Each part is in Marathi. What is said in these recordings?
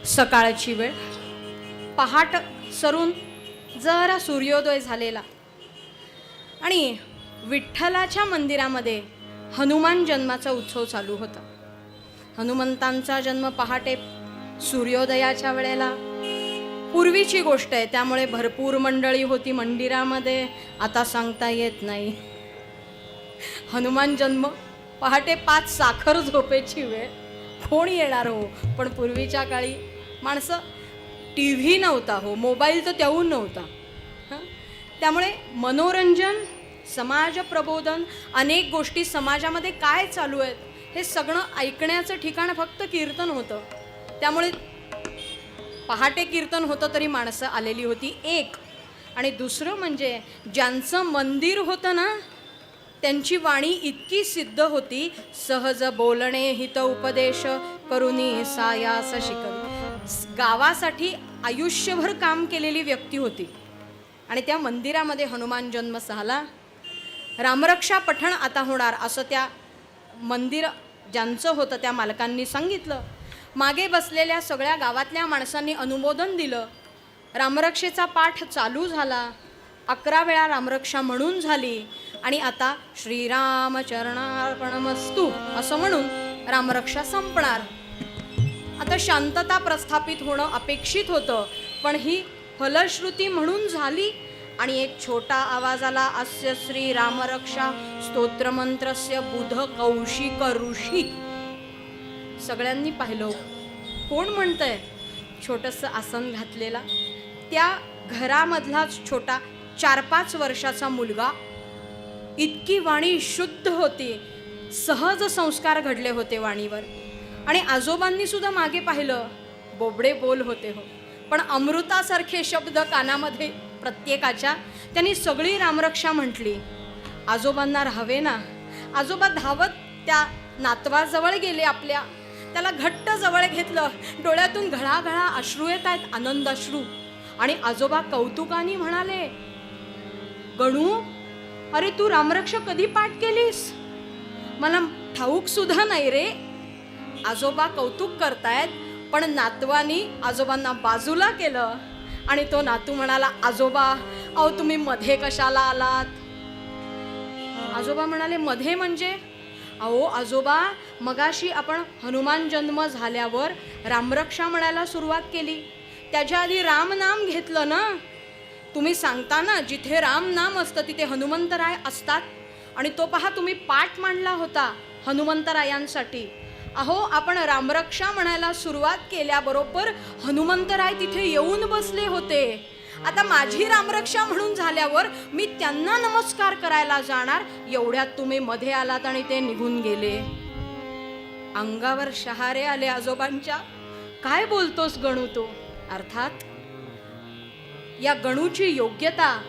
सकाळची वेळ, पहाट सरून जरा सूर्योदय झालेला आणि विठ्ठलाच्या मंदिरामध्ये हनुमान जन्माचा उत्सव चालू होता. हनुमंतांचा जन्म पहाटे सूर्योदयाच्या वेळेला. पूर्वीची गोष्ट आहे, त्यामुळे भरपूर मंडळी होती मंदिरामध्ये, आता सांगता येत नाही. हनुमान जन्म पहाटे 5 साखर झोपेची वेळ, कोण येणार हो. पण पूर्वीच्या काळी माणसं, टी व्ही नव्हता हो, मोबाईल तर त्याहून नव्हता. त्यामुळे मनोरंजन, समाज प्रबोधन, अनेक गोष्टी समाजामध्ये काय चालू आहेत हे सगळं ऐकण्याचं ठिकाण फक्त कीर्तन होतं. त्यामुळे पहाटे कीर्तन होतं तरी माणसं आलेली होती एक. आणि दुसरं म्हणजे ज्यांचं मंदिर होतं ना, त्यांची वाणी इतकी सिद्ध होती, सहज बोलणे हित उपदेश करुनी सायास शिकल. गावासाठी आयुष्यभर काम केलेली व्यक्ती होती. आणि त्या मंदिरामध्ये हनुमान जन्म झाला. रामरक्षा पठण आता होणार असं त्या मंदिर ज्यांचं होतं त्या मालकांनी सांगितलं. मागे बसलेल्या सगळ्या गावातल्या माणसांनी अनुमोदन दिलं. रामरक्षेचा पाठ चालू झाला. 11 वेळा रामरक्षा म्हणून झाली. आणि आता श्रीरामचरणार्पणमस्तु असं म्हणून रामरक्षा संपणार. आता शांतता प्रस्थापित होणं अपेक्षित होतं, पण ही फलश्रुती म्हणून झाली. आणि एक छोटा आवाज आला, अस्य श्री रामरक्षा स्तोत्रमंत्रस्य बुध कौशिक ऋषी. सगळ्यांनी पाहिलं कोण म्हणतंय. छोटंसं आसन घातलेला, त्या घरामधलाच छोटा 4-5 वर्षाचा मुलगा. इतकी वाणी शुद्ध होती, सहज संस्कार घडले होते वाणीवर. आणि आजोबांनी सुद्धा मागे पाहिलं, बोबडे बोल होते हो, पण अमृतासारखे शब्द कानामध्ये प्रत्येकाच्या. त्यांनी सगळी रामरक्षा म्हटली. आजोबांना राहावे ना. आजोबा धावत त्या नातवाजवळ गेले आपल्या, त्याला घट्ट जवळ घेतलं. डोळ्यातून घळाघळा अश्रू येत आहेत, आनंद अश्रू. आणि आजोबा कौतुकाने म्हणाले, गणू, अरे तू रामरक्षा कधी पाठ केलीस? मला ठाऊक सुद्धा नाही रे. आजोबा कौतुक करतायत, पण नातवानी आजोबांना बाजूला केलं. आणि तो नातू म्हणाला, आजोबा अहो तुम्ही मध्ये कशाला आलात? आजोबा म्हणाले, मध्ये म्हणजे? अहो आजोबा, मगाशी आपण हनुमान जन्म झाल्यावर रामरक्षा म्हणायला सुरुवात केली, त्याच्या आधी राम नाम घेतलं ना. तुम्ही सांगता ना, जिथे राम नाम असतं तिथे हनुमंतराय असतात. आणि तो पहा तुम्ही पाठ मांडला होता हनुमंतरायांसाठी. अहो आपण रामरक्षा म्हणायला सुरुवात केल्याबरोबर हनुमंतराय तिथे येऊन बसले होते. आता माझी रामरक्षा म्हणून झाल्यावर मी त्यांना नमस्कार करायला जाणार, एवढ्यात तुम्ही मध्ये आलात आणि ते निघून गेले. अंगावर शहारे आले आजोबांच्या. काय बोलतोस गणू तू? अर्थात या गणूची योग्यता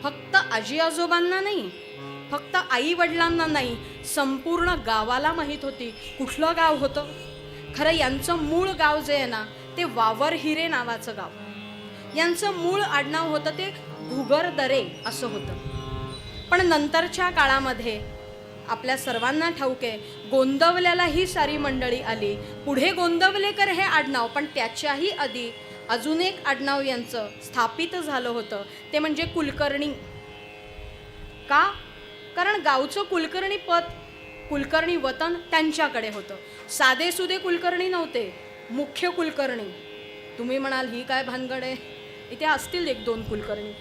फक्त आजी आजोबांना नाही, फक्त आई वडिलांना नाही, संपूर्ण गावाला माहीत होती. कुठलं गाव होतं? खरं यांचं मूळ गाव जे आहे ना, ते वावर हिरे नावाचं गाव. यांचं मूळ आडनाव होतं ते घुगरदरे असं होतं. पण नंतरच्या काळामध्ये आपल्या सर्वांना ठाऊक आहे, गोंदवल्याला ही सारी मंडळी आली. पुढे गोंदवलेकर हे आडनाव, पण त्याच्याही आधी अजून एक आडनाव यांचं स्थापित झालं होतं, ते म्हणजे कुलकर्णी. का? कारण गावचं कुलकर्णी पद, कुलकर्णी वतन त्यांच्याकडे होतं. साधेसुधे कुलकर्णी नव्हते, मुख्य कुलकर्णी. तुम्ही म्हणाल ही काय भानगड आहे? इथे असतील 1-2 कुलकर्णी.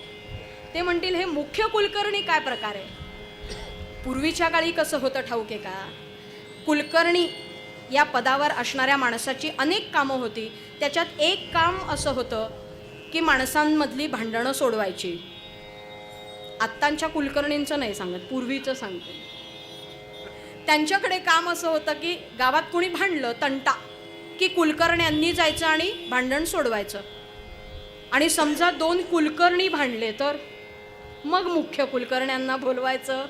ते म्हणतील हे मुख्य कुलकर्णी काय प्रकार आहे? पूर्वीच्या काळी कसं होतं ठाऊक आहे का? कुलकर्णी या पदावर असणाऱ्या माणसाची अनेक कामं होती. त्याच्यात एक काम असं होतं की माणसांमधली भांडणं सोडवायची. आत्तांच्या कुलकर्णींचं नाही सांगत, पूर्वीचं सांगते. त्यांच्याकडे काम असं होतं की गावात कुणी भांडलं, तंटा, की कुलकर्ण्यांनी जायचं आणि भांडण सोडवायचं. आणि समजा 2 कुलकर्णी भांडले तर मग मुख्य कुलकर्ण्यांना बोलवायचं.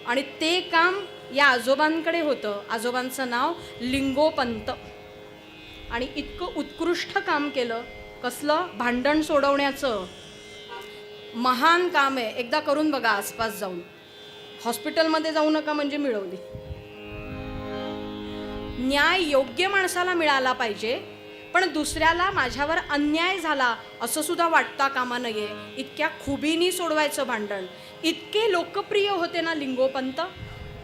आणि ते काम या आजोबांकडे होतं. आजोबांचं नाव लिंगोपंत. आणि इतकं उत्कृष्ट काम केलं. कसलं? भांडण सोडवण्याचं. महान काम आहे. एकदा करून बघा आसपास जाऊन. हॉस्पिटलमध्ये जाऊ नका म्हणजे मिळवली. न्याय योग्य माणसाला मिळाला पाहिजे, पण दुसऱ्याला माझ्यावर अन्याय झाला असं सुद्धा वाटता कामा नये. इतक्या खुबीनी सोडवायचं भांडण. इतके लोकप्रिय होते ना लिंगोपंत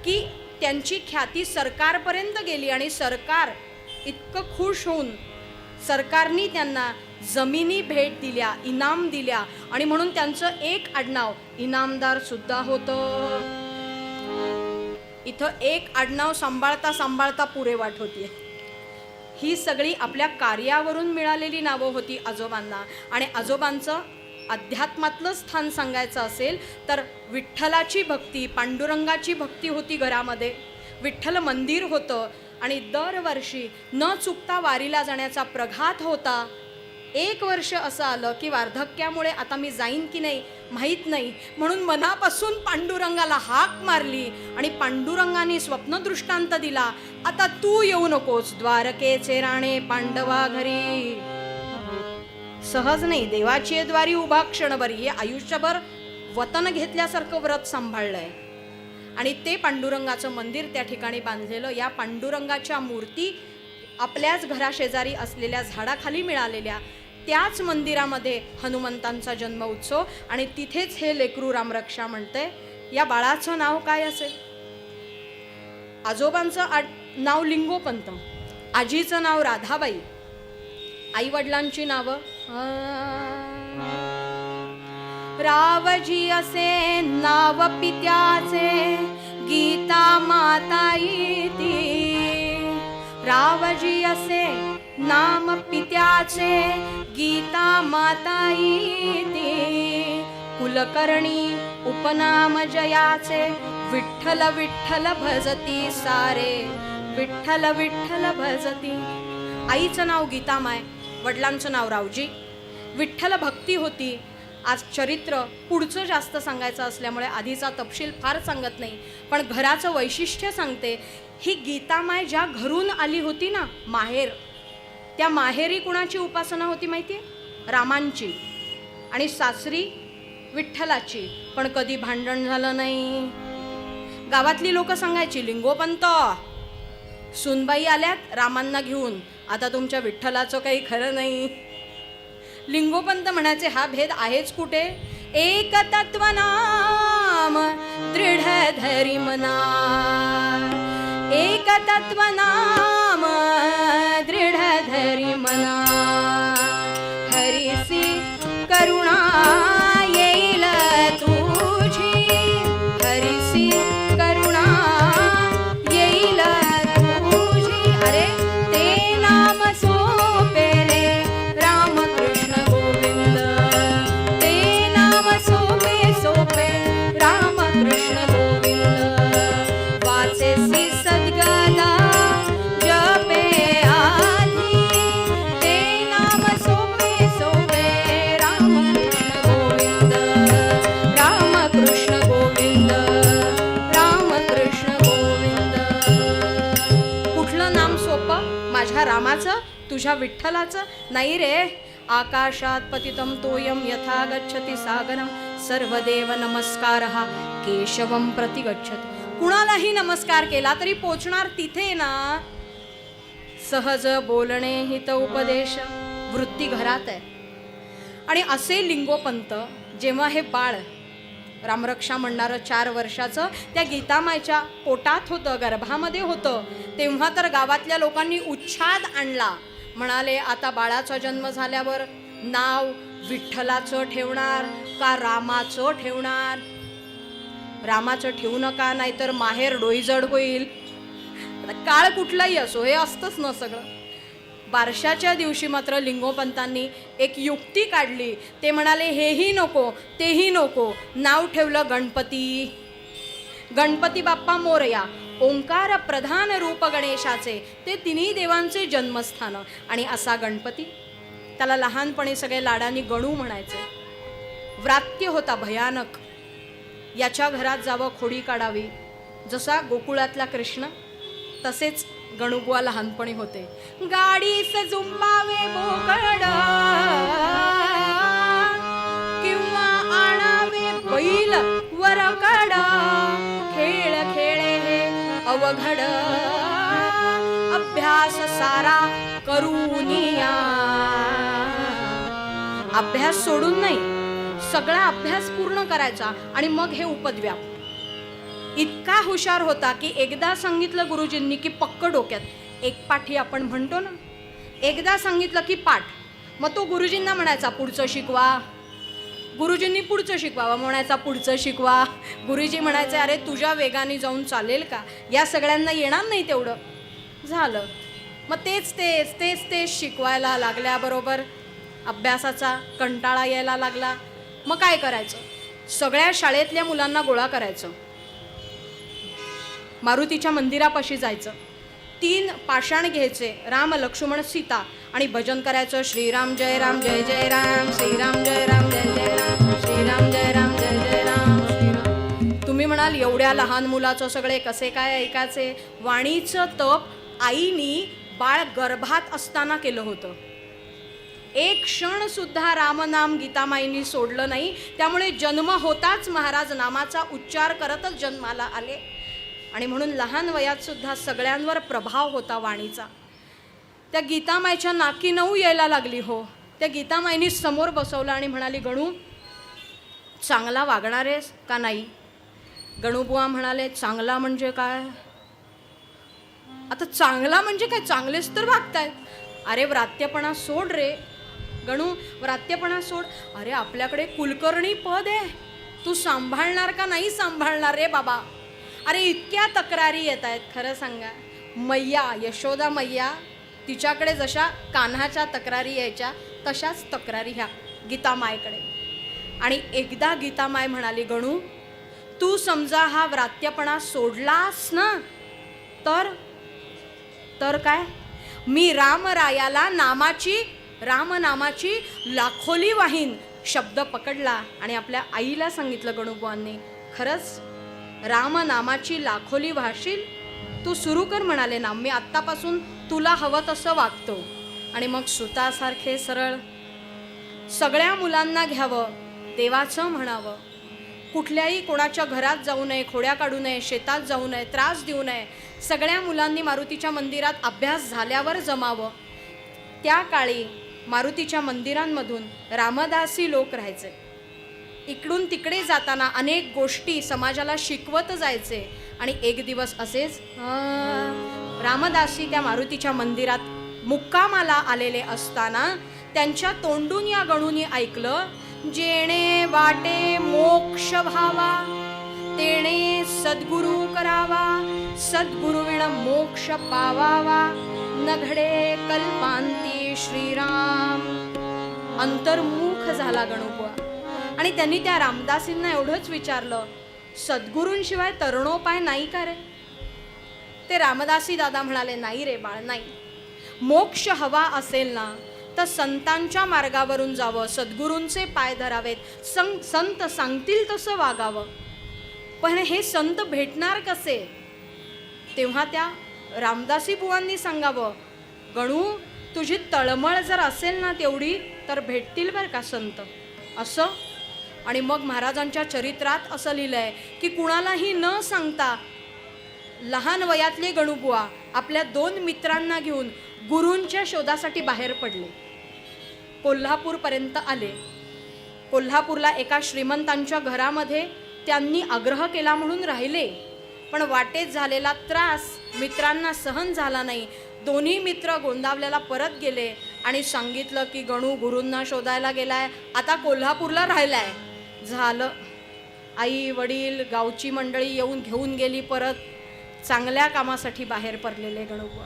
की त्यांची ख्याती सरकारपर्यंत गेली आणि सरकार इतकं खुश होऊन सरकारनी त्यांना जमिनी भेट दिल्या, इनाम दिल्या आणि म्हणून त्यांचं एक आडनाव इनामदार सुद्धा होतं. इथं एक आडनाव सांभाळता सांभाळता पुरे वाट होतीये. ही सगळी आपल्या कार्यावरून मिळालेली नावं होती आजोबांना. आणि आजोबांचं अध्यात्मातलं स्थान सांगायचं असेल तर विठ्ठलाची भक्ती, पांडुरंगाची भक्ती होती घरामध्ये. विठ्ठल मंदिर होतं आणि दरवर्षी न चुकता वारीला जाण्याचा प्रघात होता. एक वर्ष असं आलं की वार्धक्यामुळे आता मी जाईन की नाही माहीत नाही, म्हणून मनापासून पांडुरंगाला हाक मारली आणि पांडुरंगाने स्वप्नदृष्टांत दिला, आता तू येऊ नकोस द्वारकेचे राणे पांडवा घरी. सहज नाही, देवाची द्वारी उभा क्षणभरी हे आयुष्यभर वतन घेतल्यासारखं व्रत सांभाळलंय. आणि ते पांडुरंगाचं मंदिर त्या ठिकाणी बांधलेलं. या पांडुरंगाच्या मूर्ती आपल्याच घराशेजारी असलेल्या झाडाखाली मिळालेल्या. त्याच मंदिरामध्ये हनुमंतांचा जन्म उत्सव आणि तिथेच हे लेकरू रामरक्षा म्हणते. या बाळाचं नाव काय असेल? आजोबांचं नाव लिंगोपंत, आजीचं नाव राधाबाई, आई वडिलांची नावं रावजी असे नाव पित्याचे गीता माता येती. रावजी असे नाम पित्याचे गीता माता येती. कुलकर्णी उपनाम जयाचे विठ्ठल विठ्ठल भजती सारे विठ्ठल विठ्ठल भजती. आईचं नाव गीतामाय, वडिलांचं नाव रावजी. विठ्ठल भक्ती होती. आज चरित्र पुढचं जास्त सांगायचं असल्यामुळे आधीचा तपशील फार सांगत नाही, पण घराचं वैशिष्ट्य सांगते. ही गीतामाय ज्या घरून आली होती ना माहेर, त्या माहेरी कुणाची उपासना होती माहिती आहे? रामांची. आणि सासरी विठ्ठलाची. पण कधी भांडण झालं नाही. गावातली लोक सांगायची लिंगोपंत सुनबाई आल्यात रामांना घेऊन, आता तुमच्या विठ्ठलाचं काही खरं नाही. लिंगोपंत म्हणायचे हा भेद आहेच कुठे? एक तत्व नाम दृढ धरी मना, एक तत्व नाम दृढ धरी मना. हरिसी करुणा येईल तुझी, हरिसी करुणा येईल तुझी. अरे ते नाम सोपे रे रामकृष्ण गोविंद, ते नाम सोपे सोपे रामकृष्ण गोविंद. वाचेसी सद्गदा जपे आधी, ते नाम सोपे सोपे रामकृष्ण गोविंद, रामकृष्ण गोविंद, रामकृष्ण गोविंद. कुठलं नाम सोपं? माझ्या रामाचं, तुझ्या विठ्ठलाचं नाही रे. आकाशात पतितं तोयम यथा गच्छति सागरं सर्वदेव नमस्कारः केशवं प्रति गच्छति. कुणालाही नमस्कार केला तरी पोचणार तिथे ना. सहज बोलणे हित उपदेश वृत्ती घरात आहे. आणि असे लिंगोपंत जेव्हा हे बाळ रामरक्षा म्हणणारं 4 वर्षाचं त्या गीतामाईच्या पोटात होतं, गर्भामध्ये होतं, तेव्हा तर गावातल्या लोकांनी उच्छाद आणला. म्हणाले आता बाळाचा जन्म झाल्यावर नाव विठ्ठलाचं ठेवणार का रामाचं ठेवणार? रामाचं ठेवू नका, नाहीतर माहेर डोईजड होईल. काळ कुठलाही असो हे असतंच ना सगळं. बारशाच्या दिवशी मात्र लिंगोपंतांनी एक युक्ती काढली. ते म्हणाले हेही नको तेही नको, नाव ठेवलं गणपती. गणपती बाप्पा मोरया, ओंकार प्रधान रूप गणेशाचे, ते तिन्ही देवांचे जन्मस्थान. आणि असा गणपती, त्याला लहानपणी सगळे लाडांनी गणू म्हणायचे. व्रात्य होता भयानक. याच्या घरात जावं खोडी काढावी. जसा गोकुळातला कृष्ण तसेच गणुबुवा लहानपणी होते. गाडीस जुंबावे बोकड किंवा आणावे बैल वरकड, खेळ खेळे हे अवघड, अभ्यास सारा करूनिया अभ्यास सोडून नाही, सगळा अभ्यास पूर्ण करायचा आणि मग हे उपद्व्याप. इतका हुशार होता की एकदा सांगितलं गुरुजींनी की पक्क डोक्यात. एक पाठी आपण म्हणतो ना, एकदा सांगितलं की पाठ. मग तो गुरुजींना म्हणायचा पुढचं शिकवा, गुरुजींनी पुढचं शिकवावं, म्हणायचा पुढचं शिकवा. गुरुजी म्हणायचे अरे तुझ्या वेगाने जाऊन चालेल का, या सगळ्यांना येणार नाही तेवढं. झालं. मग तेच तेच तेच तेच शिकवायला लागल्याबरोबर अभ्यासाचा कंटाळा यायला लागला. मग काय करायचं, सगळ्या शाळेतल्या मुलांना गोळा करायचं, मारुतीच्या मंदिरापाशी जायचं, 3 पाषाण घ्यायचे, राम लक्ष्मण सीता, आणि भजन करायचं, श्रीराम जय राम जय जय राम, श्रीराम जय राम जय जय राम, श्रीराम जय राम जय जय राम, श्रीराम. तुम्ही म्हणाल एवढ्या लहान मुलाचं सगळे कसे काय ऐकायचे? वाणीचं तप आईनी बाळ गर्भात असताना केलं होतं. एक क्षण सुद्धा रामनाम गीतामाईंनी सोडलं नाही. त्यामुळे जन्म होताच महाराज नामाचा उच्चार करतच जन्माला आले. आणि म्हणून लहान वयात सुद्धा सगळ्यांवर प्रभाव होता वाणीचा. त्या गीतामाईच्या नाकी नऊ यायला लागली हो. त्या गीतामाईंनी समोर बसवलं आणि म्हणाली गणू चांगला वागणार आहेस का नाही? गणूबुवा म्हणाले चांगला म्हणजे काय? आता चांगला म्हणजे काय, चांगलेच तर वागतायत. अरे व्रात्यपणा सोड रे गणू, व्रात्यपणा सोड. अरे आपल्याकडे कुलकर्णी पद आहे, तू सांभाळणार का नाही सांभाळणार रे बाबा? अरे इतक्या तक्रारी येत आहेत. खरं सांगा, मैया यशोदा मैया तिच्याकडे जशा कान्हाच्या तक्रारी यायच्या तशाच तक्रारी ह्या गीतामायकडे. आणि एकदा गीतामाय म्हणाली गणू तू समजा हा व्रात्यपणा सोडलास ना तर काय, मी रामरायाला रामनामाची लाखोली वाहीन. शब्द पकडला आणि आपल्या आईला सांगितलं गणूबुवांनी, खरंच रामनामाची लाखोली वाहशील? तू सुरू कर म्हणाले ना, मी आत्तापासून तुला हवं तसं वागतो. आणि मग सुतासारखे सरळ सगळ्या मुलांना घ्यावं, देवाचं म्हणावं, कुठल्याही कोणाच्या घरात जाऊ नये, खोड्या काढू नये, शेतात जाऊ नये, त्रास देऊ नये. सगळ्या मुलांनी मारुतीच्या मंदिरात अभ्यास झाल्यावर जमावं. त्या काळी मारुतीच्या मंदिरांमधून रामदासी लोक राहायचे. इकडून तिकडे जाताना अनेक गोष्टी समाजाला शिकवत जायचे. आणि एक दिवस असेच रामदासी त्या मारुतीच्या मंदिरात मुक्कामाला आलेले असताना त्यांच्या तोंडून या गणूंनी ऐकलं, जेणे वाटे मोक्ष व्हावा तेणे सद्गुरु करावा, सद्गुरुविण मोक्ष पावावा, न घडे कल्पांती श्रीराम. अंतर्मुख झाला गणूबुवा. आणि त्यांनी त्या रामदासींना एवढंच विचारलं, सद्गुरूंशिवाय तरुणोपाय नाही का रे? ते रामदासी दादा म्हणाले, नाही रे बाळ, नाही. मोक्ष हवा असेल ना तर संतांच्या मार्गावरून जावं, सद्गुरूंचे पाय धरावेत, संत सांगतील तसं वागावं. पण हे संत भेटणार कसे? तेव्हा त्या रामदासी बुवांनी सांगावं, गणू तुझी तळमळ जर असेल ना तेवढी तर भेटतील बरं का संत, असं. आणि मग महाराजांच्या चरित्रात असं लिहिलंय की कुणालाही न सांगता लहान वयातले गणूबुवा आपल्या 2 मित्रांना घेऊन गुरूंच्या शोधासाठी बाहेर पडले. कोल्हापूरपर्यंत आले. कोल्हापूरला एका श्रीमंतांच्या घरामध्ये त्यांनी आग्रह केला म्हणून राहिले. पण वाटेत झालेला त्रास मित्रांना सहन झाला नाही. दोन्ही मित्र गोंदावल्याला परत गेले आणि सांगितलं की गणू गुरूंना शोधायला गेलाय, आता कोल्हापूरला राहिलाय. झालं. आई वडील गावची मंडळी येऊन घेऊन गेली परत. चांगल्या कामासाठी बाहेर पडलेले गणूबुवा.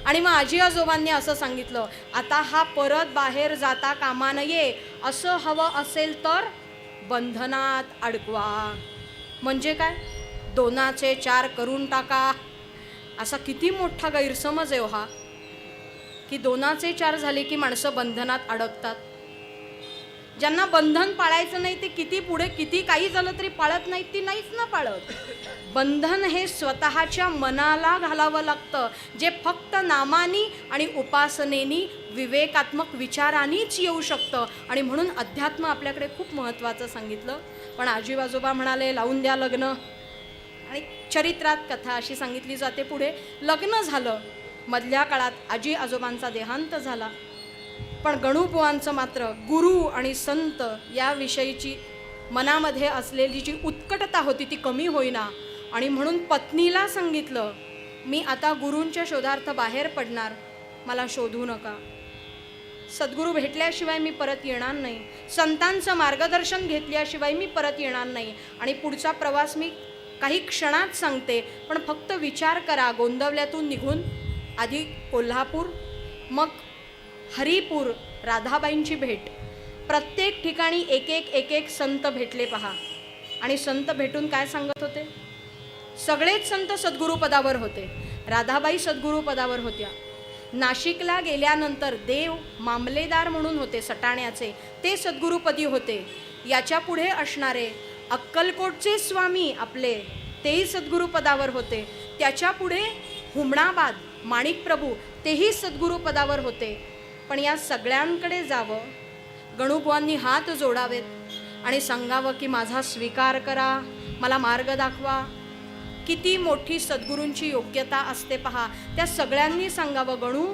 आणि मग आजी आजोबांनी असं सांगितलं, आता हा परत बाहेर जाता कामा नये, असं हवं असेल तर बंधनात अडकवा. म्हणजे काय, 2चे 4 करून टाका. असा किती मोठा गैरसमज आहे हा, की 2चे 4 झाले की माणसं बंधनात अडकतात. ज्यांना बंधन पाळायचं नाही ते किती पुढे किती काही झालं तरी पाळत नाहीत, ती नाहीच ना पाळत. बंधन हे स्वतःच्या मनाला घालावं लागतं, जे फक्त नामानी आणि उपासनेनी विवेकात्मक विचारांनीच येऊ शकतं. आणि म्हणून अध्यात्म आपल्याकडे खूप महत्त्वाचं सांगितलं. पण आजी आजोबा म्हणाले लावून द्या लग्न. आणि चरित्रात कथा अशी सांगितली जाते पुढे, लग्न झालं. मधल्या काळात आजी आजोबांचा देहांत झाला. पण गणूपुवांचं मात्र गुरु आणि संत याविषयीची मनामध्ये असलेली जी उत्कटता होती ती कमी होईना. आणि म्हणून पत्नीला सांगितलं, मी आता गुरूंच्या शोधार्थ बाहेर पडणार, मला शोधू नका. सद्गुरू भेटल्याशिवाय मी परत येणार नाही, संतांचं मार्गदर्शन घेतल्याशिवाय मी परत येणार नाही. आणि पुढचा प्रवास मी काही क्षणात सांगते, पण फक्त विचार करा. गोंदवल्यातून निघून आधी कोल्हापूर, मग हरिपूर, राधाबाईंची भेट. प्रत्येक ठिकाणी एक एक संत भेटले पहा. आणि संत भेटून काय सांगत होते? सगळेच संत सद्गुरुपदावर होते. राधाबाई सद्गुरुपदावर होत्या. नाशिकला गेल्यानंतर देव मामलेदार म्हणून होते सटाण्याचे, ते सद्गुरुपदी होते. याच्या पुढे असणारे अक्कलकोटचे स्वामी आपले, तेही सद्गुरुपदावर होते. त्याच्या पुढे हुमणाबाद माणिक प्रभू, तेही सद्गुरुपदावर होते. पण या सगळ्यांकडे जावं, गणूबुवांनी हात जोडावेत आणि सांगावं की माझा स्वीकार करा, मला मार्ग दाखवा. किती मोठी सद्गुरूंची योग्यता असते पहा. त्या सगळ्यांनी सांगावं, गणू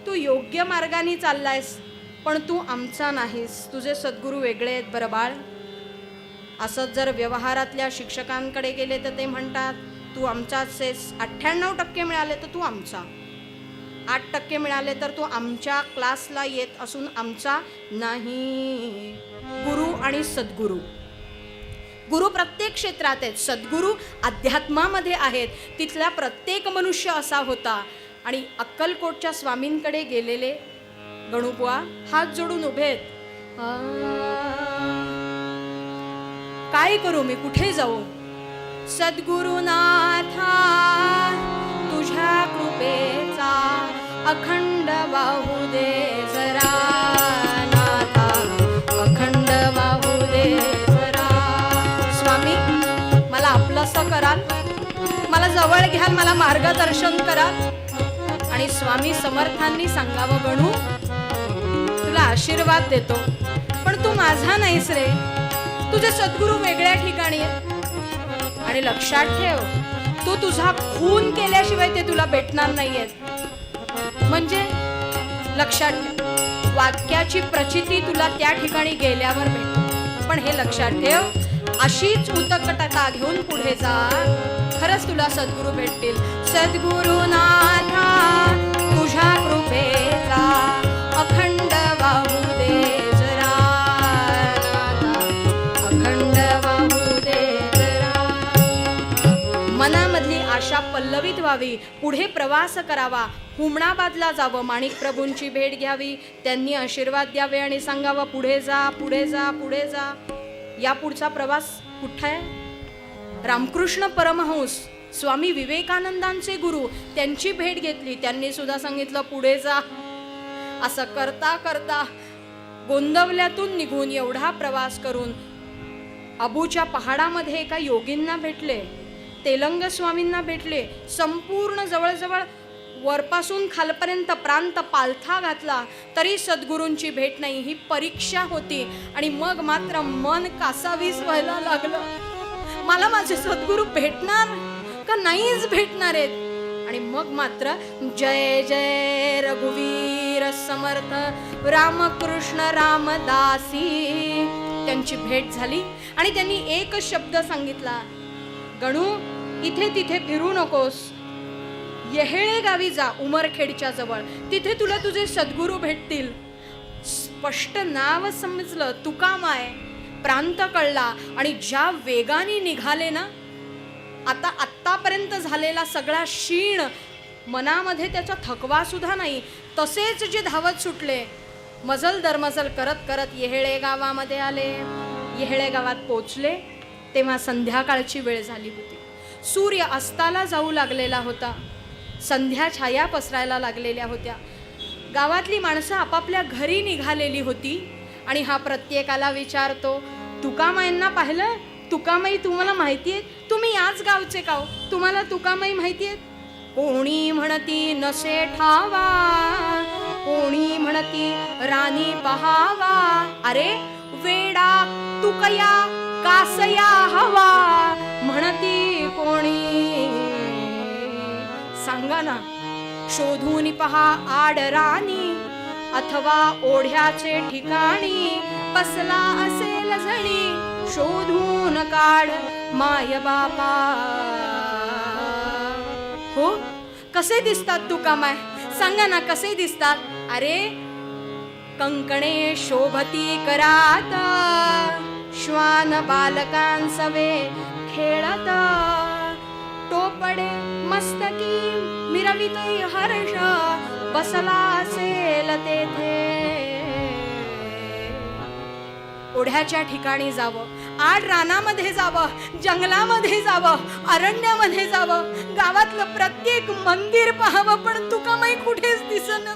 तू योग्य मार्गाने चाललायस, पण तू आमचा नाहीस, तुझे सद्गुरू वेगळे आहेत बरं बाळ. असंच जर व्यवहारातल्या शिक्षकांकडे गेले तर ते म्हणतात तू आमचाच आहेस. 98% मिळाले तर तू आमचा, 8% मिळाले तर तू आमच्या क्लासला येत असून आमचा नाही. गुरु आणि सद्गुरू, गुरु प्रत्येक क्षेत्रात आहेत, सद्गुरू अध्यात्मामध्ये आहेत. तिथला प्रत्येक मनुष्य असा होता. आणि अक्कलकोटच्या स्वामींकडे गेलेले गणूबुवा हात जोडून उभे आहेत. काय करू मी, कुठे जाऊ? सद्गुरुनाथा तुझ्या कृपेचा अखंड वाहू दे जरा, नाथा अखंड वाहू दे जरा. स्वामी मला आपलंसं कराल, मला जवळ घ्याल, मला मार्गदर्शन कराल. आणि स्वामी समर्थांनी सांगावं, गणू तुला आशीर्वाद देतो, पण तू माझा नाहीस रे, तुझे सद्गुरू वेगळ्या ठिकाणी आहेत. आणि लक्षात ठेव, तू तुझा खून केल्याशिवाय ते तुला भेटणार नाहीयेत. म्हणजे लक्षात ठेव, वाक्याची प्रचिती तुला त्या ठिकाणी गेल्यावर भेट. पण हे लक्षात ठेव, अशीच उत्कटता घेऊन पुढे जा, खरंच तुला सद्गुरू भेटतील. सद्गुरुनाथा तुझ्या कृपेचा अखंड वाहू दे जरा, अखंड वाहू दे जरा. मनामधली आशा पल्लवित व्हावी, पुढे प्रवास करावा, हुमणाबादला जावं, माणिक प्रभूंची भेट घ्यावी, त्यांनी आशीर्वाद द्यावे आणि सांगावं पुढे जा, पुढे जा, पुढे जा. या पुढचा प्रवास कुठं आहे? रामकृष्ण परमहंस स्वामी विवेकानंदांचे गुरु, त्यांची भेट घेतली, त्यांनी सुद्धा सांगितलं पुढे जा. असं करता करता गोंदवल्यातून निघून एवढा प्रवास करून अबूच्या पहाडामध्ये एका योगींना भेटले, तेलंग स्वामींना भेटले. संपूर्ण जवळजवळ वरपासून खालपर्यंत प्रांत पालथा घातला तरी सद्गुरूंची भेट नाही. ही परीक्षा होती. आणि मग मात्र मन कासावीस व्हायला लागलं, मला माझे सद्गुरू भेटणार का नाहीच भेटणार आहेत. आणि मग मात्र जय जय रघुवीर समर्थ रामकृष्ण रामदासी, त्यांची भेट झाली. आणि त्यांनी एकच शब्द सांगितला, गणू इथे तिथे फिरू नकोस, येहेळे गावी जा, उमरखेडच्या जवळ, तिथे तुला तुझे सद्गुरू भेटतील. स्पष्ट नाव समजलं, तुकामाय, प्रांत कळला. आणि ज्या वेगाने निघाले ना, आत्तापर्यंत झालेला सगळा शीण, मनामध्ये त्याचा थकवा सुद्धा नाही, तसेच जे धावत सुटले, मजल दरमजल करत करत येहेळे गावामध्ये आले. येहेळे गावात पोचले तेव्हा संध्याकाळची वेळ झाली होती. सूर्य अस्ताला जाऊ लागलेला होता, संध्या छाया पसरायला लागलेल्या होत्या. गावातली माणसं आपापल्या घरी निघालेली होती. आणि हा प्रत्येकाला विचारतो, तुकामाईंना पाहिलं? तुकामाई तुम्हाला माहिती आहे? तुम्ही याच गावचे का हो? तुम्हाला तुकामाई माहिती आहेत? कोणी म्हणती नसे ठावा, कोणी म्हणती राणी पहावा, अरे वेडा तुकया कासया हवा, म्हणती कोणी सांगा ना. शोधून पहा आड राणी, अथवा ओढ्याचे ठिकाणी बसला असेल जणी, शोधून काढ माय बापा. हो, कसे दिसतात तुकामाय? सांगा ना, कसे दिसतात? अरे, कंकणे शोभती करात, श्वान बालकांसवे खेळत, टोपडे मस्तकी मिरविते हर्ष, बसला असेल तेथे. ओढ्याच्या ठिकाणी जावं, आड रानामध्ये जावं, जंगलामध्ये जावं, अरण्यामध्ये जावं, गावातलं प्रत्येक मंदिर पाहावं, पण तुकामाई कुठेच दिसना.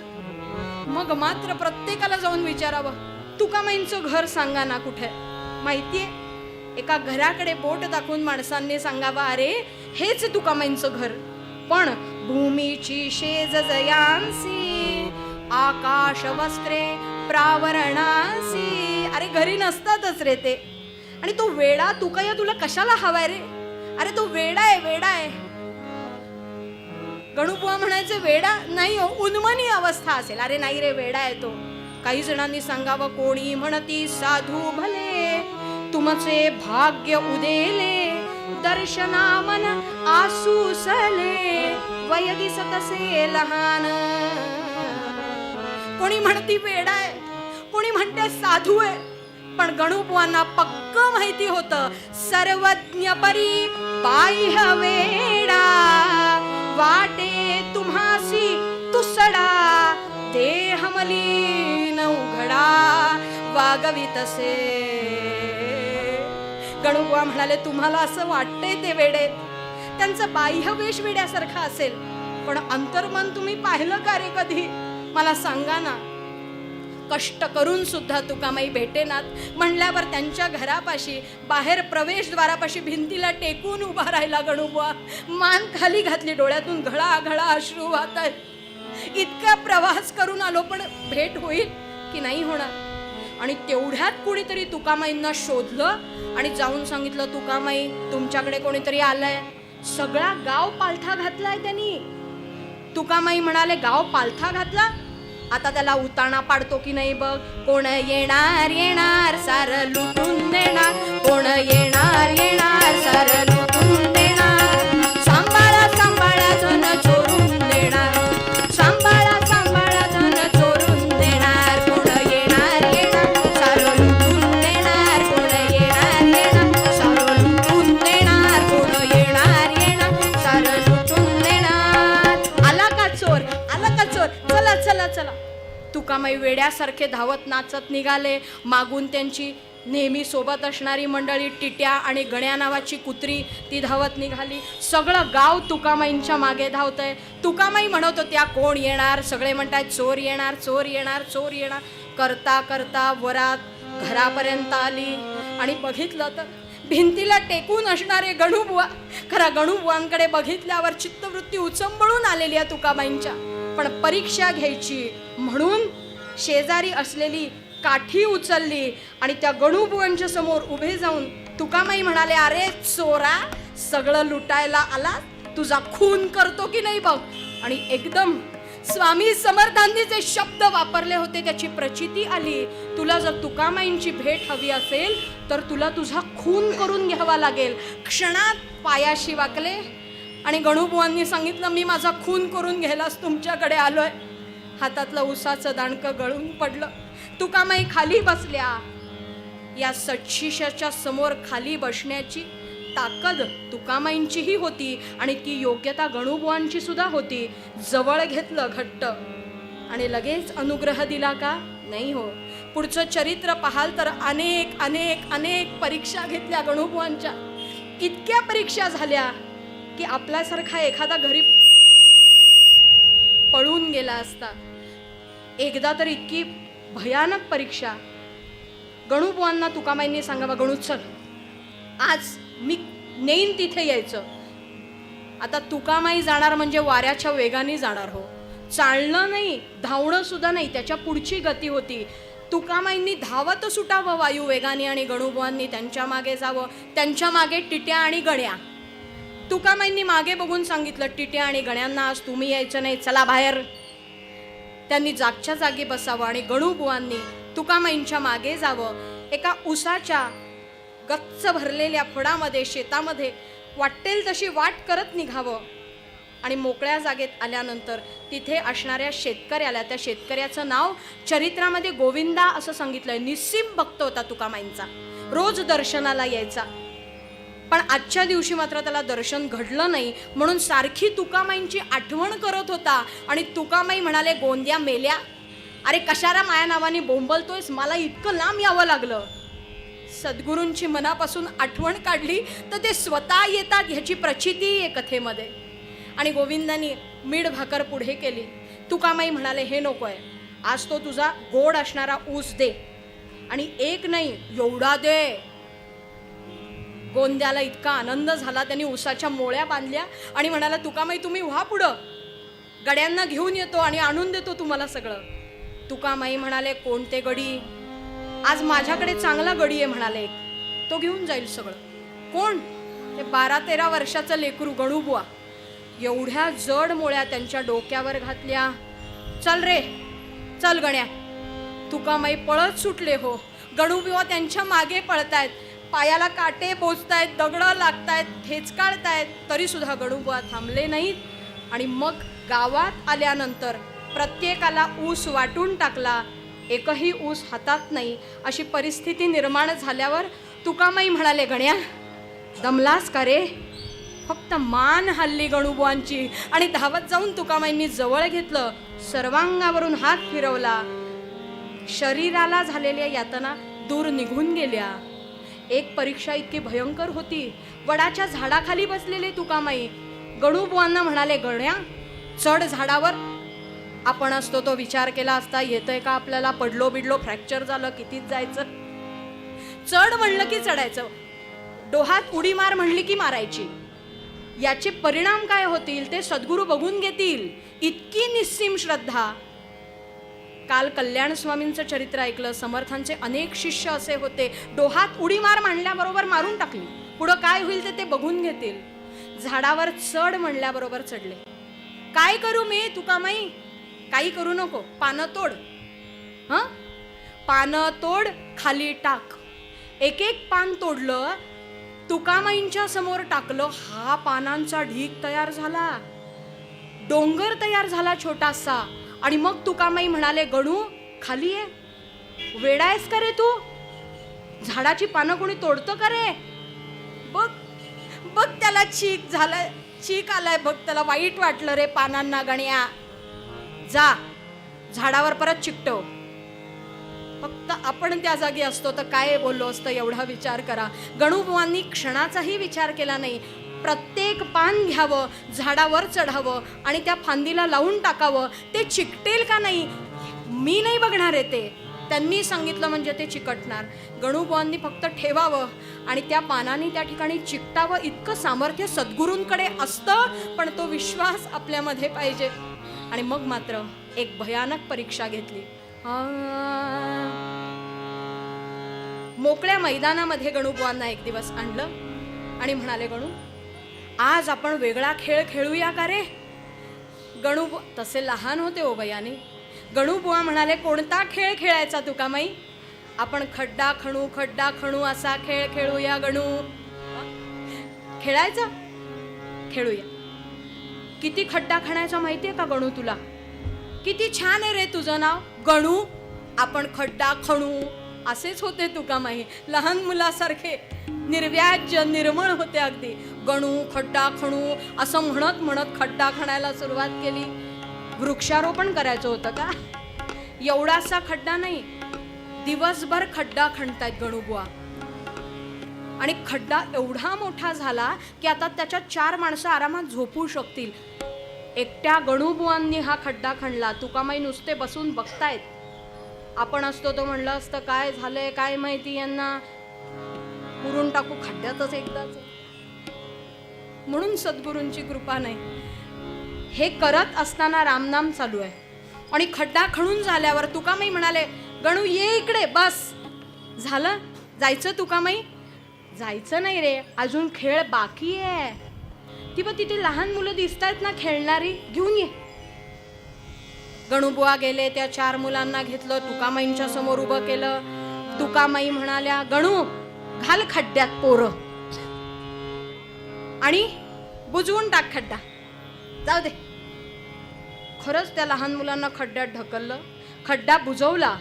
मग मात्र प्रत्येकाला जाऊन विचारावं, तुकामाईंचं घर सांगा ना कुठे. माहितीये, एका घराकडे बोट दाखवून माणसांनी सांगावं, अरे हेच तुकामाईंचं घर. पण भूमीची शेज जयांसी, आकाश वस्त्रे प्रावरणासी. अरे घरी नसतातच रे ते. आणि तो वेडा तुका तुला कशाला हवाय रे? अरे तो वेडा आहे, वेडा आहे. गणुबुवा म्हणायचे वेडा नाही हो, उन्मनी अवस्था असेल. अरे नाही रे, वेडा आहे तो. काही जणांनी सांगावं, कोणी म्हणती साधू भले, तुमचे भाग्य उदेले, दर्शनामन आसूसले, वय दिसत असे लहान. कोणी म्हणती वेडा आहे, कोणी म्हणते साधू आहे. पण गणुबुवांना पक्क माहिती होतं, सर्वज्ञ परी बाह्य वेडा, वाटे तुम्हासी तुसडा, देह मलिन उघडा, वागवितसे. गणुबुवा म्हणाले, तुम्हाला असं वाटतंय ते वेडे, त्यांचं बाह्य वेश वेड्यासारखं असेल, पण अंतर्मन तुम्ही पाहिलं का रे कधी? मला सांगा ना. कष्ट करून सुद्धा तुकामाई भेटेनात म्हणल्यावर त्यांच्या घरापाशी बाहेर प्रवेशद्वारापाशी भिंतीला टेकून उभा राहिला गणुबुवा. मान खाली घातली, डोळ्यातून घळा घळा अश्रू वाहत आहेत. इतका प्रवास करून आलो, पण भेट होईल की नाही होणार? आणि तेवढ्यात कोणीतरी तुकामाईंना शोधलं आणि जाऊन सांगितलं, तुकामाई तुमच्याकडे कोणीतरी आलंय. सगळा गाव पालथा घातलाय त्यांनी. तुकामाई म्हणाले, गाव पालथा घातला? आता त्याला उताणा पाडतो की नाही बघ. कोण येणार येणार सार लुटून देणार, कोण येणार येणार सार लुटून देणार, सांभाळा सांभाळा धन चोरून देणार, सांभाळा सांभाळा धन चोरून देणार, कोण येणार येणार सार लुटून देणार, कोण येणार येणार सार लुटून देणार, कोण येणार येणार सार लुटून देणार. आला का चोर, आला का चोर, चला चला चला. तुकामाई वेड्यासारखे धावत नाचत निघाले. मागून त्यांची नेहमी सोबत असणारी मंडळी, टिट्या आणि गण्या नावाची कुत्री, ती धावत निघाली. सगळं गाव तुकामाईंच्या मागे धावतंय. तुकामाई म्हणत होत्या, कोण येणार? सगळे म्हणतात चोर येणार, चोर येणार, चोर येणार. करता करता वरात घरापर्यंत आली आणि बघितलं तर भिंतीला टेकून असणारे गणुबुवा. खरा गणुबुवांकडे बघितल्यावर चित्तवृत्ती उचंबळून आलेली आहे तुकामाईंच्या. पण परीक्षा घ्यायची म्हणून शेजारी असलेली काठी उचलली आणि त्या गणुबुवांच्या समोर उभे जाऊन तुकामाई म्हणाले, अरे चोरा, सगळं लुटायला आला, तुझा खून करतो की नाही बघ. आणि एकदम स्वामी समर्थांनी जे शब्द वापरले होते त्याची प्रचिती आली. तुला जर तुकामाईंची भेट हवी असेल तर तुला तुझा खून करून घ्यावा लागेल. क्षणात पायाशी वाकले आणि गणुबुवांनी सांगितलं, मी माझा खून करून घ्यायलाच तुमच्याकडे आलोय. हातातलं उसाचं दाणकं गळून पडलं. तुकामाई खाली बसल्या. या सटशिशाच्या समोर खाली बसण्याची ताकद तुकामाईंचीही होती आणि ती योग्यता गणुबुवांची सुद्धा होती. जवळ घेतलं घट्ट आणि लगेच अनुग्रह दिला का? नाही हो. पुढचं चरित्र पाहाल तर अनेक अनेक अनेक परीक्षा घेतल्या गणुबुवांच्या. इतक्या परीक्षा झाल्या की आपल्यासारखा एखादा घरी पळून गेला असता. एकदा तर इतकी भयानक परीक्षा. गणुबुवांना तुकामाईंनी सांगावं, गणू चल, आज मी नेईन तिथे यायचं. आता तुकामाई जाणार म्हणजे वाऱ्याच्या वेगाने जाणार हो. चालणं नाही, धावणं सुद्धा नाही, त्याच्या पुढची गती होती. तुकामाईंनी धावत सुटावं वायू वेगाने आणि गणुबुवांनी त्यांच्या मागे जावं. त्यांच्या मागे टिट्या आणि गण्या. तुकामाईंनी मागे बघून सांगितलं, टिट्या आणि गण्यांना आज तुम्ही यायचं नाही, चला बाहेर. त्यांनी जागच्या जागी बसावं आणि गणूबुवांनी तुकामाईंच्या मागे जावं. एका उसाच्या गच्च भरलेल्या फडामध्ये शेतामध्ये वाटेल तशी वाट करत निघावं आणि मोकळ्या जागेत आल्यानंतर तिथे असणाऱ्या शेतकऱ्याला, त्या शेतकऱ्याचं नाव चरित्रामध्ये गोविंदा असं सांगितलंय. निस्सीम भक्त होता तुकामाईंचा, रोज दर्शनाला यायचा. पण आजच्या दिवशी मात्र त्याला दर्शन घडलं नाही, म्हणून सारखी तुकामाईंची आठवण करत होता. आणि तुकामाई म्हणाले, गोंद्या मेल्या, अरे कशाला माया नावाने बोंबलतोयस, मला इतकं लांब यावं लागलं. सद्गुरूंची मनापासून आठवण काढली तर ते स्वतः येतात ह्याची प्रचिती आहे कथेमध्ये. आणि गोविंदांनी मीठ भाकर पुढे केली. तुकामाई म्हणाले, हे नको आहे, आज तो तुझा गोड असणारा ऊस दे, आणि एक नाही एवढा दे. गोंद्याला इतका आनंद झाला, त्यांनी ऊसाच्या मोळ्या बांधल्या आणि म्हणाला, तुकामाई तुम्ही व्हा पुढं, गड्यांना घेऊन येतो आणि आणून देतो तुम्हाला सगळं. तुकामाई म्हणाले, कोणते गडी, आज माझ्याकडे चांगला गडी आहे म्हणाले, तो घेऊन जाईल सगळं. कोण? ते 12-13 वर्षाचं लेकरू गणूबुवा. एवढ्या जड मोळ्या त्यांच्या डोक्यावर घातल्या. चल रे चल गण्या. तुकामाई पळत सुटले. हो, गणूबुवा त्यांच्या मागे पळतायत, पायाला काटे बोचतायत, दगडं लागतायत, ठेचकाळतायत, तरी सुद्धा गणूबुवा थांबले नाहीत. आणि मग गावात आल्यानंतर प्रत्येकाला ऊस वाटून टाकला. एकही ऊस हातात नाही अशी परिस्थिती निर्माण झाल्यावर तुकामाई म्हणाले, गण्या दमलास का रे? फक्त मान हल्ली गणूबुवांची आणि धावत जाऊन तुकामाईंनी जवळ घेतलं, सर्वांगावरून हात फिरवला. शरीराला झालेल्या यातना दूर निघून गेल्या. एक परीक्षा इतकी भयंकर होती. वडाच्या झाडाखाली बसलेले तुकामाई गणूबुवांना म्हणाले, गण्या चढ झाडावर. आपण असतो तो विचार केला असता, येतंय का आपल्याला, पडलो बिडलो फ्रॅक्चर झालं कितीच जायचं. चढ म्हणलं की चढायचं, डोहात उडी मार म्हणली की मारायची. याचे परिणाम काय होतील ते सद्गुरू बघून घेतील. इतकी निस्सीम श्रद्धा. काल कल्याण स्वामींचं चरित्र ऐकलं. समर्थांचे अनेक शिष्य असे होते, डोहात उडी मार म्हणल्याबरोबर मारून टाकली, पुढं काय होईल ते बघून घेतील. झाडावर चढ म्हणल्याबरोबर चढले. काय करू मी? तुकामाई काही करू नको, पानं तोड. पानं तोड, खाली टाक. एक एक पान तोडलं, तुकामाईंच्या समोर टाकलं. हा पानांचा ढीग तयार झाला, डोंगर तयार झाला छोटासा. आणि मग तुकामाई म्हणाले, गणू खाली ये, वेडायस का रे तू? झाडाची पानं कोणी तोडतं का रे? बघ बघ त्याला चीक झालाय, चीक आलाय बघ, त्याला वाईट वाटलं रे पानांना. गण्या जा झाडावर परत चिकटव. फक्त आपण त्या जागी असतो तर काय बोललो असतं, एवढा विचार करा. गणूबुवांनी क्षणाचाही विचार केला नाही. प्रत्येक पान घ्यावं, झाडावर चढावं आणि त्या फांदीला लावून टाकावं. ते चिकटेल का नाही मी नाही बघणार आहे, ते त्यांनी सांगितलं म्हणजे ते चिकटणार. गणूबुवांनी फक्त ठेवावं आणि त्या पानाने त्या ठिकाणी चिकटावं. इतकं सामर्थ्य सद्गुरूंकडे असतं, पण तो विश्वास आपल्यामध्ये पाहिजे. आणि मग मात्र एक भयानक परीक्षा घेतली. मोकळ्या मैदानामध्ये गणूबुवांना एक दिवस आणलं आणि म्हणाले, गणू आज आपण वेगळा खेळ खेळूया का रे? गणूबुवा तसे लहान होते ओ बयाने. गणूबुवा म्हणाले, कोणता खेळ खेळायचा तुकामाई? आपण खड्डा खणू असा खेळ खेळूया गणू. खेळायचा? खेळूया. किती खड्डा खणायचा माहितीये का गणू तुला? किती छान आहे रे तुझं नाव, गणू. आपण खड्डा खणू. असेच होते तुकामाई, लहान मुलासारखे निर्व्याज निर्मळ होते अगदी. गणू खड्डा खणू असं म्हणत म्हणत खड्डा खणायला सुरुवात केली. वृक्षारोपण करायचं होतं का? एवढासा खड्डा नाही, दिवसभर खड्डा खणतायत गणूबुवा. आणि खड्डा एवढा मोठा झाला की आता त्याच्यात 4 माणसं आरामात झोपू शकतील. एकट्या गणूबुवांनी हा खड्डा खणला. तुकामाई नुसते बसून बघतायत. आपण असतो तो म्हणलं असतं, काय झालंय काय माहिती यांना, पुरून टाकू खड्ड्यातच एकदाच. म्हणून सद्गुरूंची कृपा नाही. हे करत असताना रामनाम चालू आहे आणि खड्डा खणून झाल्यावर तुकामाई म्हणाले, गणू ये इकडे बस. झालं जायचं तुकामाई? जायचं नाही रे, अजून खेळ बाकी आहे. ती बघ तिथे लहान मुलं दिसतायत ना खेळणारी, घेऊन ये. गणूबुवा गेले, त्या 4 मुलांना घेतलं, तुकामाईंच्या समोर उभं केलं. तुकामाई म्हणाल्या, गणू घाल खड्ड्यात पोरं आणि बुजवून टाक खड्डा, जाऊ दे. खरंच त्या लहान मुलांना खड्ड्यात ढकललं, खड्डा बुजवला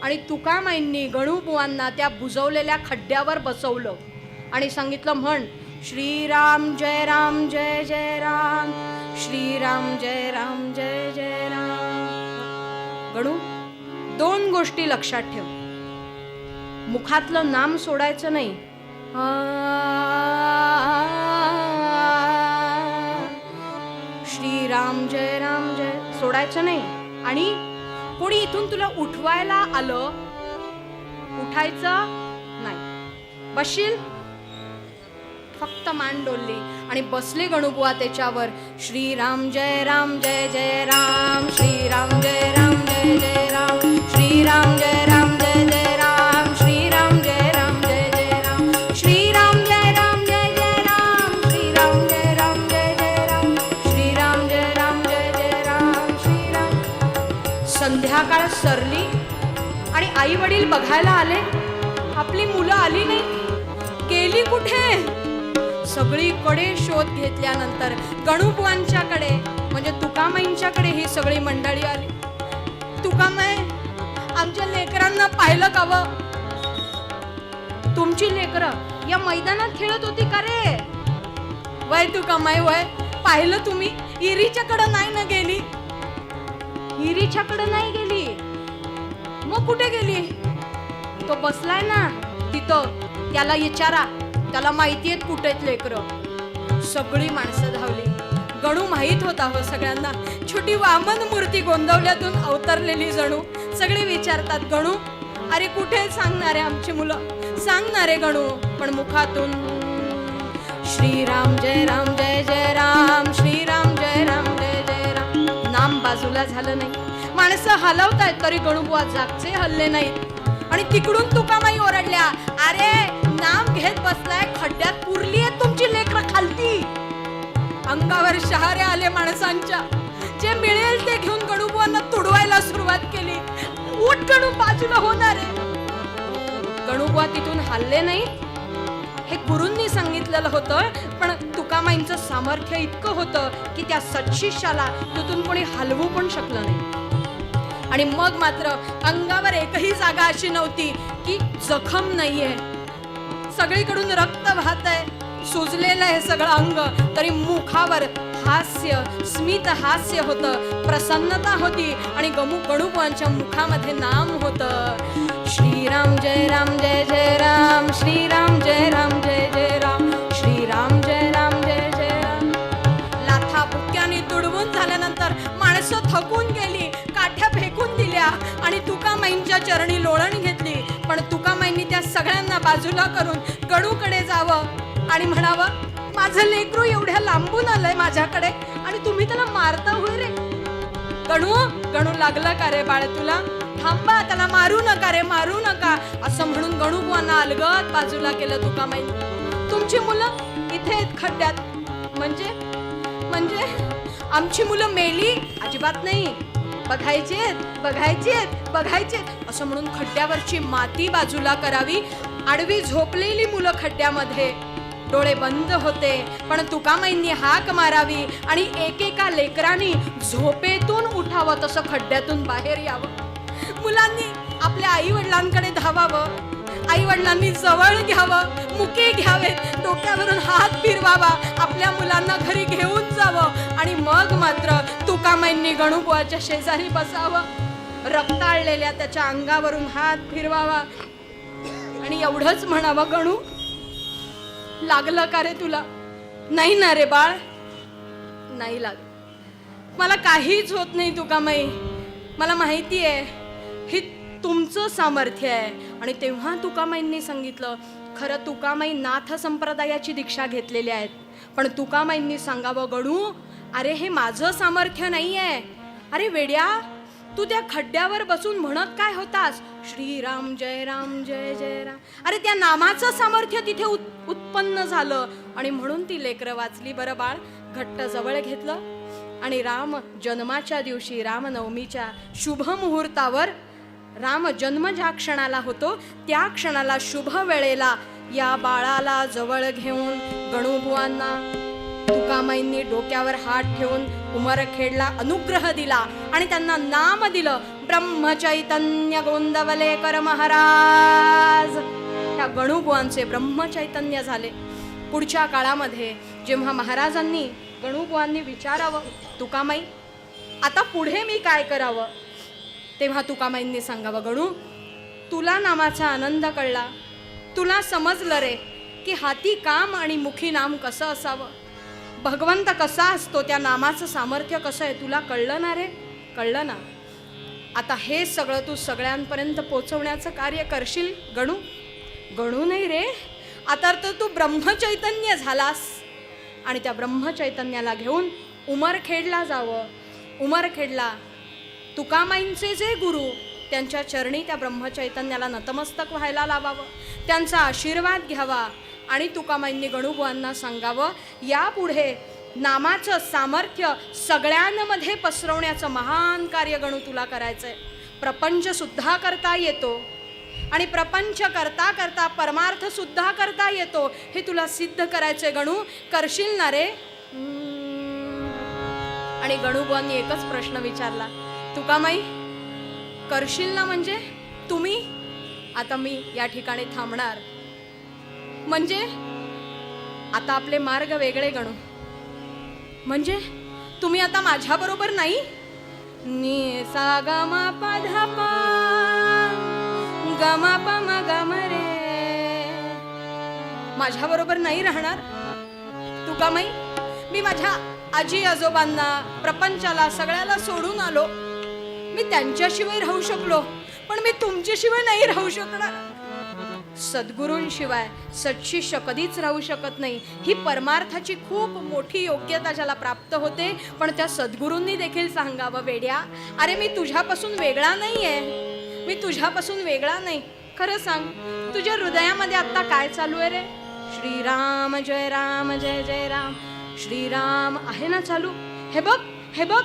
आणि तुकामाईंनी गणूबुवांना त्या बुजवलेल्या खड्ड्यावर बसवलं आणि सांगितलं, म्हण श्रीराम जय राम जय जय राम, श्रीराम जय राम जय जय राम. गणू 2 गोष्टी लक्षात ठेव. मुखातलं नाम सोडायचं नाही. श्रीराम जय राम जय सोडायचं नाही. आणि कोणी इथून तुला उठवायला आलं, उठायचं नाही. बसशील, फक्त मान डोलली आणि बसले गणूबुवा त्याच्यावर. श्रीराम जय राम जय जय राम, श्रीराम जय राम जय जय राम, श्रीराम जय राम जय जय राम, श्रीराम जय राम जय जय राम, श्रीराम जय राम जय जय राम, श्रीराम जय राम जय जय राम, श्रीराम जय राम जय जय राम, श्रीराम. संध्याकाळ सरली आणि आई वडील बघायला आले. आपली मुलं आली नाही, गेली कुठे? सगळीकडे शोध घेतल्यानंतर गणूबुवांच्याकडे म्हणजे तुकामाईंच्याकडे ही सगळी मंडळी आली. तुकामाई, आमच्या लेकरांना पाहिलं का व? तुमची लेकरं या मैदानात खेळत होती का रे? वय तुकामाई वय, पाहिलं तुम्ही? इरीच्याकडं नाही ना गेली? इरीच्याकडं नाही गेली, मग कुठे गेली? तो बसलाय ना तिथं, त्याला विचारा, त्याला माहिती आहेत कुठे आहेत लेकरं. सगळी माणसं धावली. गणू माहित होता हो सगळ्यांना, छोटी वामन मूर्ती गोंदवल्यातून अवतरलेली जणू. सगळे विचारतात, गणू अरे कुठे सांगणारे आमची मुलं, सांगणारे गणू. पण मुखातून श्रीराम जय राम जय जय राम, श्रीराम जय राम जय जय राम. नाम बाजूला झालं नाही. माणसं हलवतायत तरी गणूबुवा जागचे हल्ले नाहीत. आणि तिकडून तुकामाई ओरडल्या, अरे नाम घेत बसलाय, खड्ड्यात पुरली आहे तुमची लेकरं खालती. अंगावर शहारे आले माणसांच्या. जे मिळेल ते घेऊन गणूबुवांना तुडवायला सुरुवात केली. उठ गणू, बाजूला होणार आहे. गणूबुवा तिथून हल्ले नाही हे गुरूंनी सांगितलेलं होतं, पण तुकामाईंचं सामर्थ्य इतकं होतं की त्या सत्शिष्याला तिथून कोणी हलवू पण शकलं नाही. आणि मग मात्र अंगावर एकही जागा अशी नव्हती की जखम नाहीये. सगळीकडून रक्त वाहतंय, सुजलेलं आहे सगळं अंग, तरी मुखावर हास्य, स्मित हास्य होतं, प्रसन्नता होती. आणि गणूबुवांच्या मुखामध्ये नाम होतं, श्रीराम जय राम जय जय राम, श्रीराम जय राम जय जय राम, श्रीराम जय राम जय जय राम. लाथा बुक्क्याने तुडवून झाल्यानंतर माणसं थकून गेली, काठ्या फेकून दिल्या आणि तुकामाईंच्या चरणी लोळण घेतली. पण तुकामाईंनी त्या सगळ्यांना बाजूला करून गणूकडे जावं आणि म्हणावं, माझं लेकरू एवढ्या लांबून आलंय माझ्याकडे आणि तुम्ही त्याला मारता होय रे. गणू, गणू लागलं का रे बाळ तुला? थांबा, त्याला मारू नका रे, मारू नका, असं म्हणून गणूबुवांना अलगद बाजूला केलं तुकामाईंनी. तुमची मुलं इथे आहेत खड्ड्यात, म्हणजे म्हणजे आमची मुलं मेली? अजिबात नाही, बघायचेत बघायचेत बघायचेत असं म्हणून खड्ड्यावरची माती बाजूला करावी. आडवी झोपलेली मुलं खड्ड्यामध्ये, डोळे बंद होते, पण तुकामाईंनी हाक मारावी आणि एकेका लेकरांनी झोपेतून उठावं, तसं खड्ड्यातून बाहेर यावं. मुलांनी आपल्या आई वडिलांकडे धावावं, आई वडिलांनी जवळ घ्यावं, मुके घ्यावेत, डोक्यावरून हात फिरवावा, आपल्या मुलांना घरी घेऊन जावं आणि मग मात्र तुकामाईंनी गणूबुवाच्या शेजारी बसावं, रक्ताळलेल्या त्याच्या अंगावरून हात फिरवावा आणि एवढंच म्हणावं, गणू लागलं का रे तुला? नाही ना रे बाळ, नाही लागलं, मला काहीच होत नाही तुकामाई, मला माहिती आहे हे तुमचं सामर्थ्य आहे. आणि तेव्हा तुकामाईंनी सांगितलं, खरं तुकामाई नाथ संप्रदायाची दीक्षा घेतलेली आहेत, पण तुकामाईंनी सांगावं, गणू अरे हे माझं सामर्थ्य नाही आहे. अरे वेड्या, तू त्या खड्ड्यावर बसून म्हणत काय होतास? श्रीराम जय राम जय जय राम. अरे त्या नामाचं सामर्थ्य तिथे उत्पन्न झालं आणि म्हणून ती लेकरं वाचली. बरं बाळ, घट्ट जवळ घेतलं आणि राम जन्माच्या दिवशी रामनवमीच्या शुभ मुहूर्तावर राम जन्म ज्या क्षणाला होतो त्या क्षणाला शुभ वेळेला या बाळाला जवळ घेऊन गणूबुवांना तुकामाईंनी डोक्यावर हात ठेवून उमरखेडला अनुग्रह दिला आणि त्यांना नाम दिलं ब्रह्मचैतन्य गोंदवलेकर महाराज. त्या गणूबुवांचे ब्रह्मचैतन्य झाले. पुढच्या काळामध्ये जेव्हा महाराजांनी गणूबुवांनी विचारावं तुकामाई आता पुढे मी काय करावं, तेव्हा तुकामाईंनी सांगावं गणू तुला नामाचा आनंद कळला, तुला समजलं रे की हाती काम आणि मुखी नाम कसं असावं, भगवंत कसा असतो, त्या नामाचं सामर्थ्य कसं आहे तुला कळलं ना रे, कळलं ना. आता हे सगळं तू सगळ्यांपर्यंत पोचवण्याचं कार्य करशील गणू. गणू नाही रे, आता तर तू ब्रह्मचैतन्य झालास आणि त्या ब्रह्मचैतन्याला घेऊन उमरखेडला जावं. उमरखेडला तुकामाईंचे जे गुरु त्यांच्या चरणी त्या ब्रह्मचैतन्याला नतमस्तक व्हायला लावावं, त्यांचा आशीर्वाद घ्यावा आणि तुकामाईंनी गणूबुवांना सांगावं यापुढे नामाचं सामर्थ्य सगळ्यांमध्ये पसरवण्याचं महान कार्य गणू तुला करायचंय. प्रपंच सुद्धा करता येतो आणि प्रपंच करता करता परमार्थ सुद्धा करता येतो, हे तुला सिद्ध करायचंय गणू. करशील ना रे. आणि गणूबुवांनी एकच प्रश्न विचारला तुकामाई करशील ना म्हणजे तुम्ही. आता मी या ठिकाणी थांबणार. म्हणजे आता आपले मार्ग वेगळे गणू. म्हणजे तुम्ही आता माझ्या बरोबर नाही. नि सा ग म प ध प ग म प म ग म रे माझ्या बरोबर नाही राहणार तुकामाई. मी माझ्या आजी आजोबांना प्रपंचाला सगळ्याला सोडून आलो. मी त्यांच्याशिवाय राहू शकलो पण मी तुमच्याशिवाय नाही राहू शकणार. सद्गुरूंशिवाय सत्शिष्य कधीच राहू शकत नाही. ही परमार्थाची खूप मोठी योग्यता ज्याला प्राप्त होते. पण त्या सद्गुरूंनी देखील सांगावं वेड्या अरे मी तुझ्यापासून वेगळा नाही आहे, मी तुझ्यापासून वेगळा नाही. खरं सांग तुझ्या हृदयामध्ये आत्ता काय चालू आहे रे. श्रीराम जय जय राम श्रीराम आहे ना चालू. हे बघ हे बघ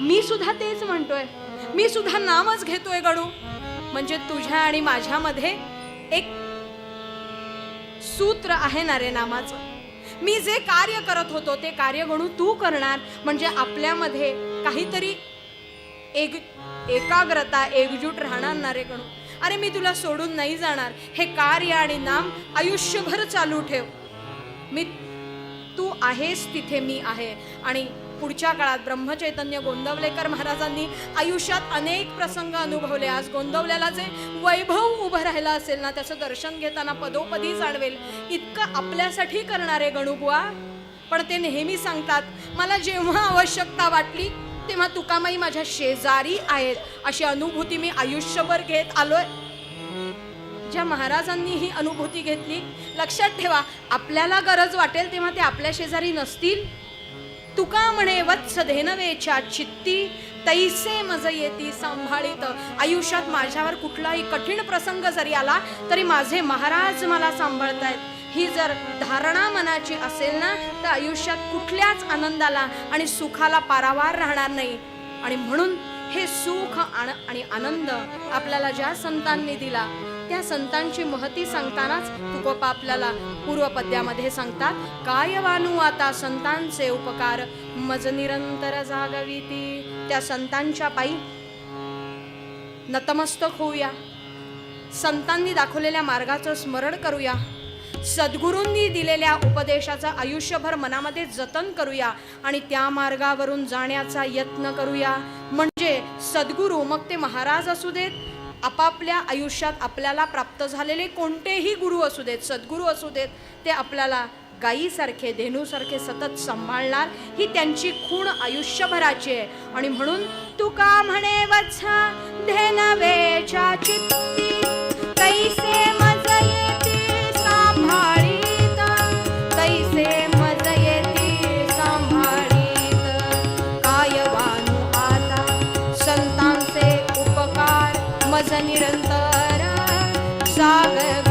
मी सुद्धा तेच म्हणतोय, मी सुद्धा नामच घेतोय गणू. म्हणजे तुझ्या आणि माझ्यामध्ये एक सूत्र आहे ना रे नामाचं. मी जे कार्य करत होतो ते कार्य गणू तू करणार. म्हणजे आपल्यामध्ये काहीतरी एकाग्रता एकजूट राहणार ना रे गणू. अरे मी तुला सोडून नाही जाणार. हे कार्य आणि नाम आयुष्यभर चालू ठेव. मी तू आहेस तिथे मी आहे. आणि पुढच्या काळात ब्रह्मचैतन्य गोंदवलेकर महाराजांनी आयुष्यात अनेक प्रसंग अनुभवले. आज गोंदवल्याला जे वैभव उभं राहिलं असेल ना त्याचं दर्शन घेताना पदोपदी जाणवेल इतकं आपल्यासाठी करणारे गणूबुवा. पण ते नेहमी सांगतात मला जेव्हा आवश्यकता वाटली तेव्हा तुकामाई माझ्या शेजारी आहेत अशी अनुभूती मी आयुष्यभर घेत आलोय. ज्या महाराजांनी ही अनुभूती घेतली लक्षात ठेवा आपल्याला गरज वाटेल तेव्हा ते आपल्या शेजारी नसतील. तुका म्हणे वत्स धेनवेच्या चित्ती तैसे मज येती सांभाळीत. आयुष्यात माझ्यावर कुठलाही कठीण प्रसंग जरी आला तरी माझे महाराज मला सांभाळतायत. ही जर धारणा मनाची असेल ना तर आयुष्यात कुठल्याच आनंदाला आणि सुखाला पारावार राहणार नाही. आणि म्हणून हे सुख आणि आनंद आपल्याला ज्या संतांनी दिला त्या संतांची महती सांगतानाच तुकोबा आपल्याला पूर्वपद्यामध्ये सांगतात काय वानू आता संतांचे उपकार मज निरंतर जागविती. त्या संतांच्या पायी नतमस्तक होऊया, संतांनी दाखवलेल्या मार्गाचं स्मरण करूया, सद्गुरूंनी दिलेल्या उपदेशाचं आयुष्यभर मनामध्ये जतन करूया आणि त्या मार्गावरून जाण्याचा यत्न करूया. म्हणजे सद्गुरू मग ते महाराज असू देत, आपापल्या आयुष्यात आपल्याला प्राप्त झालेले कोणतेही गुरु असू देत, सद्गुरू असू देत, ते आपल्याला गायीसारखे धेनूसारखे सतत सांभाळणार. ही त्यांची खूण आयुष्यभराची आहे. आणि म्हणून तुका म्हणे वत्सा धेनवेच्या चित्ती कैसे मज येती सांभाळीत, कैसे मज येती सांभाळीत. काय वानू आता संतांचे उपकार मज निरंतर सागर